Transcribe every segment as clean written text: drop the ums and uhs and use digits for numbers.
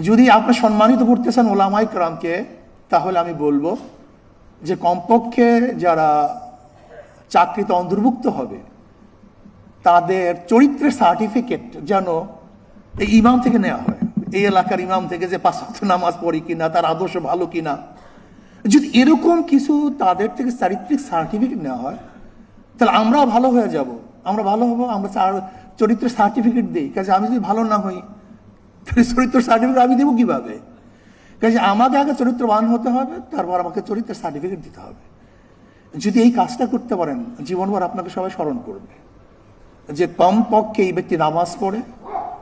যদি আপনি সম্মানিত করতে চান ওলামায়ে কেরামকে, তাহলে আমি বলবো যে কমপক্ষে যারা চাকরিতে অন্তর্ভুক্ত হবে তাদের চরিত্রের সার্টিফিকেট যেন এই ইমাম থেকে নেওয়া হয়, এই এলাকার ইমাম থেকে, যে 5 ওয়াক্ত নামাজ পড়ি কিনা, তার আদর্শ ভালো কিনা। যদি এরকম কিছু তাদের থেকে চারিত্রিক সার্টিফিকেট নেওয়া হয় তাহলে আমরাও ভালো হয়ে যাব, আমরা ভালো হবো। আমরা চরিত্রের সার্টিফিকেট দিই, কাজে আমি যদি ভালো না হই তাহলে চরিত্র সার্টিফিকেট আমি দেবো কিভাবে? কাজে আমাকে আগে চরিত্রবান হতে হবে, তারপর আমাকে চরিত্রের সার্টিফিকেট দিতে হবে। যদি এই কাজটা করতে পারেন, জীবনভর আপনাকে সবাই স্মরণ করবে যে কমপক্ষে এই ব্যক্তি নামাজ পড়ে,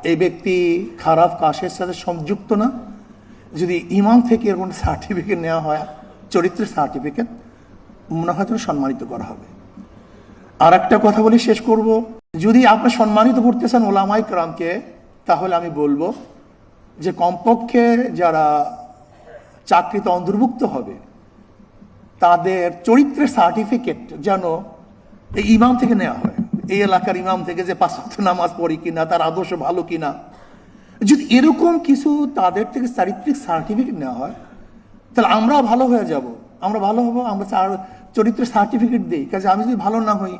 এই ব্যক্তি খারাপ কাজের সাথে সংযুক্ত না। যদি ইমাম থেকে এরকম সার্টিফিকেট নেওয়া হয়, চরিত্রের সার্টিফিকেট, মনে হয় যেন সম্মানিত করা হবে। আর একটা কথা বলি, শেষ করব। যদি আপনি সম্মানিত করতে চান ওলামায়ে কেরামকে, তাহলে আমি বলবো যে কমপক্ষে যারা চাকরিতে অন্তর্ভুক্ত হবে তাদের চরিত্রের সার্টিফিকেট যেন এই ইমাম থেকে নেওয়া হয়, এই এলাকার ইমাম থেকে, যে 5 ওয়াক্ত নামাজ পড়ি কিনা, তার আদর্শ ভালো কিনা। যদি এরকম কিছু তাদের থেকে চারিত্রিক সার্টিফিকেট নেওয়া হয় তাহলে আমরাও ভালো হয়ে যাব, আমরা ভালো হবো। আমরা চরিত্রের সার্টিফিকেট দিই, কাজে আমি যদি ভালো না হই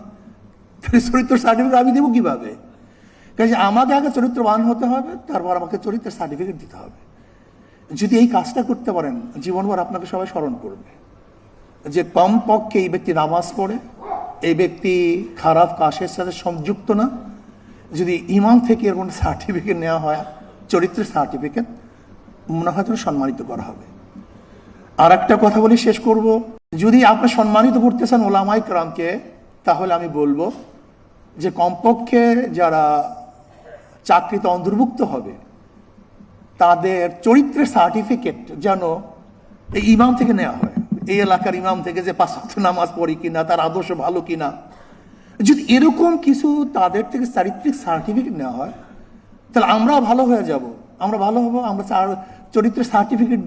তাহলে চরিত্র সার্টিফিকেট আমি দেবো কিভাবে? কাজে আমাকে আগে চরিত্রবান হতে হবে, তারপর আমাকে চরিত্রের সার্টিফিকেট দিতে হবে। যদি এই কাজটা করতে পারেন, জীবনভর আপনাকে সবাই স্মরণ করবে যে কমপক্ষে এই ব্যক্তি নামাজ পড়ে, এই ব্যক্তি খারাপ কাজের সাথে সংযুক্ত না। যদি ইমাম থেকে এরকম সার্টিফিকেট নেওয়া হয়, চরিত্রের সার্টিফিকেট, মনে হয় যেন সম্মানিত করা হবে। আর একটা কথা বলি, শেষ করব। যদি আপনি সম্মানিত করতে চান ওলামায়ে কেরামকে, তাহলে আমি বলবো যে কমপক্ষে যারা চাকরিতে অন্তর্ভুক্ত হবে তাদের চরিত্রের সার্টিফিকেট যেন এই ইমাম থেকে নেওয়া হয়, এই এলাকার ইমাম থেকে, যে 5 ওয়াক্ত নামাজ পড়ি কিনা, তার আদর্শ ভালো কিনা। যদি এরকম কিছু তাদের থেকে চারিত্রিক সার্টিফিকেট নেওয়া হয় তাহলে আমরাও ভালো হয়ে যাব, আমরা ভালো হবো। আমরা চরিত্রের সার্টিফিকেট